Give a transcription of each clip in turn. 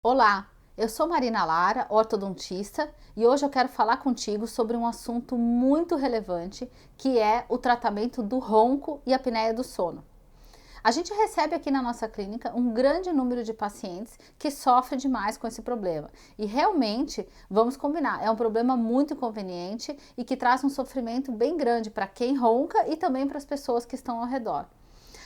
Olá, eu sou Marina Lara, ortodontista, e hoje eu quero falar contigo sobre um assunto muito relevante, que é o tratamento do ronco e apneia do sono. A gente recebe aqui na nossa clínica um grande número de pacientes que sofrem demais com esse problema. E realmente, vamos combinar, é um problema muito inconveniente e que traz um sofrimento bem grande para quem ronca e também para as pessoas que estão ao redor.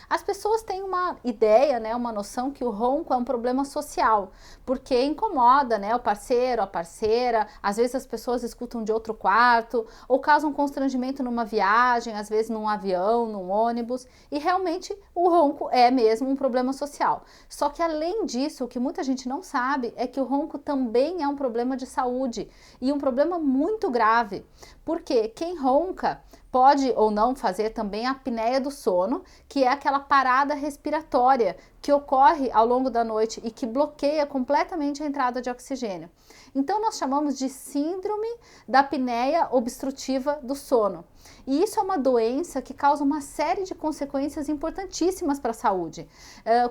As pessoas têm uma ideia, né, uma noção que o ronco é um problema social, porque incomoda, né, o parceiro, a parceira, às vezes as pessoas escutam de outro quarto, ou causam constrangimento numa viagem, às vezes num avião, num ônibus, e realmente o ronco é mesmo um problema social. Só que além disso, o que muita gente não sabe é que o ronco também é um problema de saúde, e um problema muito grave, porque quem ronca pode ou não fazer também a apneia do sono, que é aquela parada respiratória que ocorre ao longo da noite e que bloqueia completamente a entrada de oxigênio. Então nós chamamos de síndrome da apneia obstrutiva do sono. E isso é uma doença que causa uma série de consequências importantíssimas para a saúde,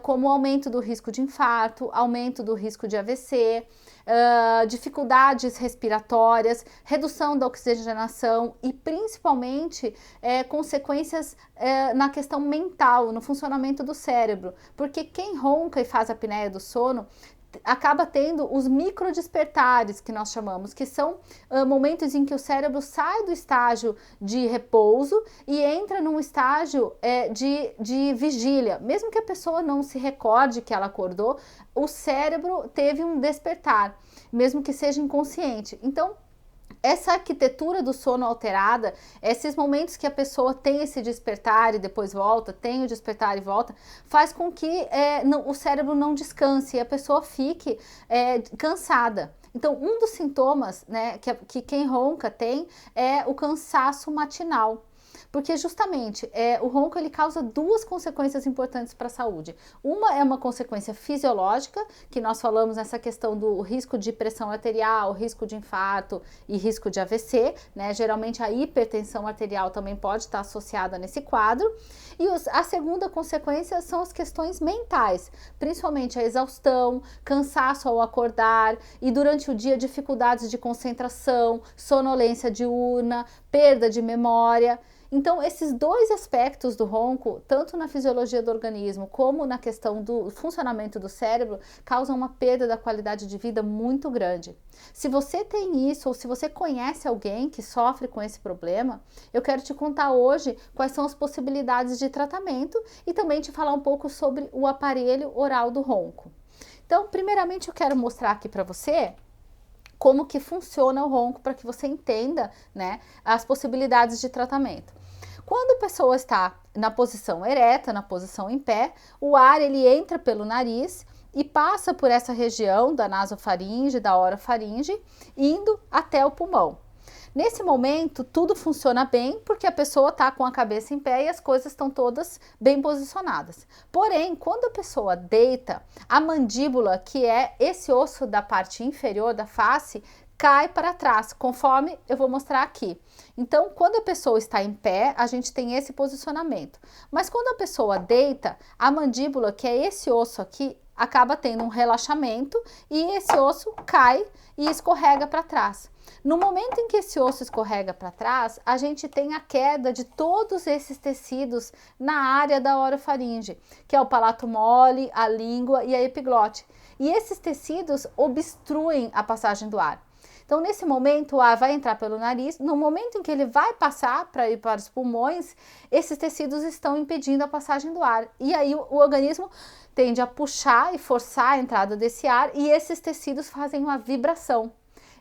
como o aumento do risco de infarto, aumento do risco de AVC, dificuldades respiratórias, redução da oxigenação e principalmente consequências na questão mental, no funcionamento do cérebro, porque quem ronca e faz a apneia do sono acaba tendo os microdespertares, que nós chamamos, que são momentos em que o cérebro sai do estágio de repouso e entra num estágio de vigília. Mesmo que a pessoa não se recorde que ela acordou, o cérebro teve um despertar, mesmo que seja inconsciente. Então, essa arquitetura do sono alterada, esses momentos que a pessoa tem esse despertar e depois volta, tem o despertar e volta, faz com que o cérebro não descanse e a pessoa fique cansada. Então, um dos sintomas, né, que quem ronca tem é o cansaço matinal. Porque justamente o ronco ele causa duas consequências importantes para a saúde. Uma é uma consequência fisiológica, que nós falamos nessa questão do risco de pressão arterial, risco de infarto e risco de AVC, né? Geralmente a hipertensão arterial também pode estar associada nesse quadro. E a segunda consequência são as questões mentais, principalmente a exaustão, cansaço ao acordar e durante o dia dificuldades de concentração, sonolência diurna, perda de memória. Então, esses dois aspectos do ronco, tanto na fisiologia do organismo como na questão do funcionamento do cérebro, causam uma perda da qualidade de vida muito grande. Se você tem isso ou se você conhece alguém que sofre com esse problema, eu quero te contar hoje quais são as possibilidades de tratamento e também te falar um pouco sobre o aparelho oral do ronco. Então, primeiramente eu quero mostrar aqui para você como que funciona o ronco para que você entenda, né, as possibilidades de tratamento. Quando a pessoa está na posição ereta, na posição em pé, o ar ele entra pelo nariz e passa por essa região da nasofaringe, da orofaringe, indo até o pulmão. Nesse momento, tudo funciona bem porque a pessoa está com a cabeça em pé e as coisas estão todas bem posicionadas. Porém, quando a pessoa deita, a mandíbula, que é esse osso da parte inferior da face, cai para trás, conforme eu vou mostrar aqui. Então, quando a pessoa está em pé, a gente tem esse posicionamento. Mas quando a pessoa deita, a mandíbula, que é esse osso aqui, acaba tendo um relaxamento e esse osso cai e escorrega para trás. No momento em que esse osso escorrega para trás, a gente tem a queda de todos esses tecidos na área da orofaringe, que é o palato mole, a língua e a epiglote. E esses tecidos obstruem a passagem do ar. Então, nesse momento, o ar vai entrar pelo nariz. No momento em que ele vai passar para ir para os pulmões, esses tecidos estão impedindo a passagem do ar. E aí o organismo tende a puxar e forçar a entrada desse ar e esses tecidos fazem uma vibração.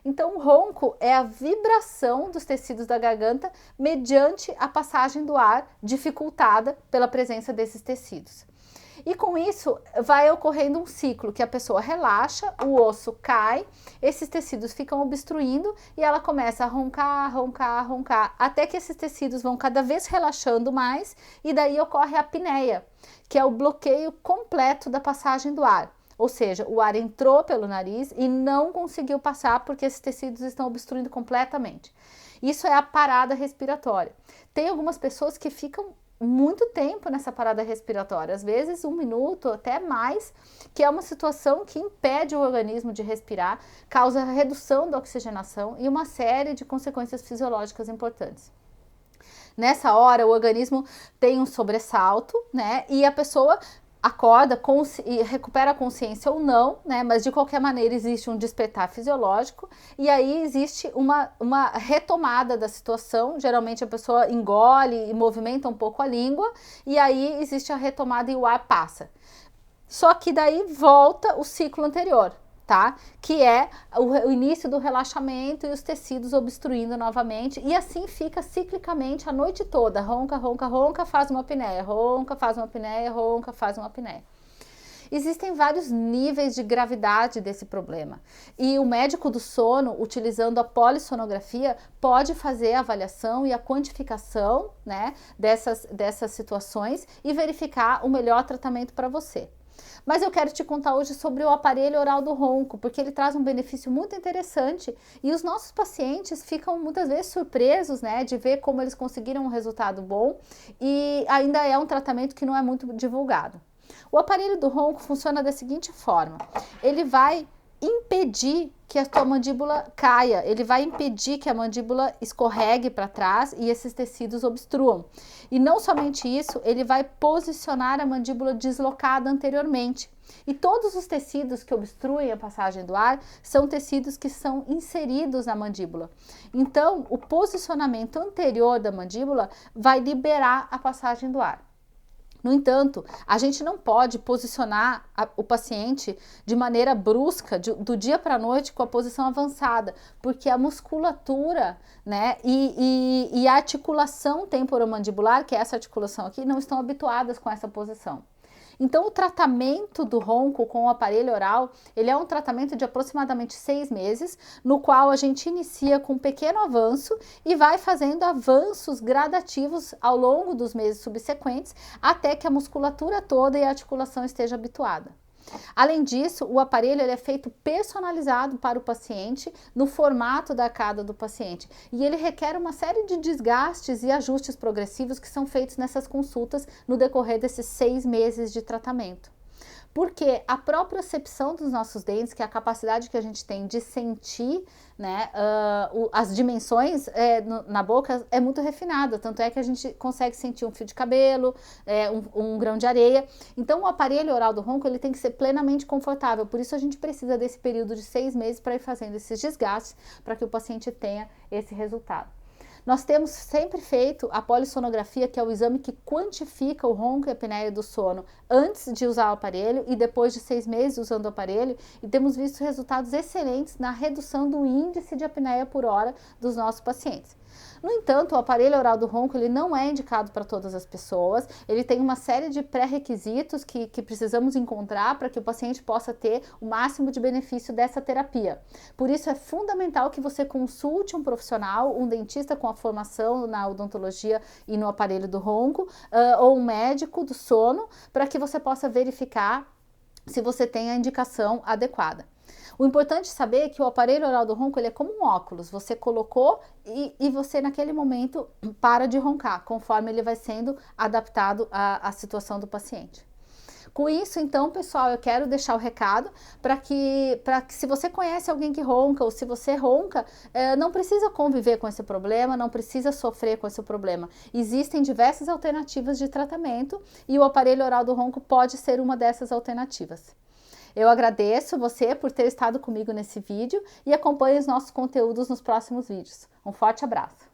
Então, o ronco é a vibração dos tecidos da garganta mediante a passagem do ar dificultada pela presença desses tecidos. E com isso vai ocorrendo um ciclo que a pessoa relaxa, o osso cai, esses tecidos ficam obstruindo e ela começa a roncar, roncar, roncar, até que esses tecidos vão cada vez relaxando mais e daí ocorre a apneia, que é o bloqueio completo da passagem do ar. Ou seja, o ar entrou pelo nariz e não conseguiu passar porque esses tecidos estão obstruindo completamente. Isso é a parada respiratória. Tem algumas pessoas que ficam muito tempo nessa parada respiratória, às vezes 1 minuto, até mais, que é uma situação que impede o organismo de respirar, causa redução da oxigenação e uma série de consequências fisiológicas importantes. Nessa hora, o organismo tem um sobressalto, né? E a pessoa acorda e recupera a consciência ou não, né? Mas de qualquer maneira existe um despertar fisiológico e aí existe uma retomada da situação. Geralmente a pessoa engole e movimenta um pouco a língua e aí existe a retomada e o ar passa. Só que daí volta o ciclo anterior, tá? Que é o início do relaxamento e os tecidos obstruindo novamente, e assim fica ciclicamente a noite toda. Ronca, ronca, ronca, faz uma apneia, ronca, faz uma apneia, ronca, faz uma apneia. Existem vários níveis de gravidade desse problema e o médico do sono, utilizando a polissonografia, pode fazer a avaliação e a quantificação, né, dessas situações e verificar o melhor tratamento para você. Mas eu quero te contar hoje sobre o aparelho oral do ronco, porque ele traz um benefício muito interessante e os nossos pacientes ficam muitas vezes surpresos, né, de ver como eles conseguiram um resultado bom e ainda é um tratamento que não é muito divulgado. O aparelho do ronco funciona da seguinte forma: ele vai impedir que a tua mandíbula caia, ele vai impedir que a mandíbula escorregue para trás e esses tecidos obstruam. E não somente isso, ele vai posicionar a mandíbula deslocada anteriormente. E todos os tecidos que obstruem a passagem do ar são tecidos que são inseridos na mandíbula. Então, o posicionamento anterior da mandíbula vai liberar a passagem do ar. No entanto, a gente não pode posicionar o paciente de maneira brusca, do dia para a noite, com a posição avançada, porque a musculatura, né, e a articulação temporomandibular, que é essa articulação aqui, não estão habituadas com essa posição. Então, o tratamento do ronco com o aparelho oral, ele é um tratamento de aproximadamente 6 meses, no qual a gente inicia com um pequeno avanço e vai fazendo avanços gradativos ao longo dos meses subsequentes, até que a musculatura toda e a articulação esteja habituada. Além disso, o aparelho ele é feito personalizado para o paciente no formato da arcada do paciente e ele requer uma série de desgastes e ajustes progressivos que são feitos nessas consultas no decorrer desses 6 meses de tratamento. Porque a propriocepção dos nossos dentes, que é a capacidade que a gente tem de sentir, né, as dimensões na boca, é muito refinada. Tanto é que a gente consegue sentir um fio de cabelo, um grão de areia. Então, o aparelho oral do ronco ele tem que ser plenamente confortável. Por isso, a gente precisa desse período de 6 meses para ir fazendo esses desgastes, para que o paciente tenha esse resultado. Nós temos sempre feito a polissonografia, que é o exame que quantifica o ronco e a apneia do sono antes de usar o aparelho e depois de 6 meses usando o aparelho, e temos visto resultados excelentes na redução do índice de apneia por hora dos nossos pacientes. No entanto, o aparelho oral do ronco ele não é indicado para todas as pessoas, ele tem uma série de pré-requisitos que precisamos encontrar para que o paciente possa ter o máximo de benefício dessa terapia. Por isso é fundamental que você consulte um profissional, um dentista com a formação na odontologia e no aparelho do ronco, ou um médico do sono, para que você possa verificar se você tem a indicação adequada. O importante é saber que o aparelho oral do ronco ele é como um óculos, você colocou e você naquele momento para de roncar, conforme ele vai sendo adaptado à situação do paciente. Com isso, então, pessoal, eu quero deixar o recado para que se você conhece alguém que ronca ou se você ronca, não precisa conviver com esse problema, não precisa sofrer com esse problema. Existem diversas alternativas de tratamento e o aparelho oral do ronco pode ser uma dessas alternativas. Eu agradeço você por ter estado comigo nesse vídeo e acompanhe os nossos conteúdos nos próximos vídeos. Um forte abraço!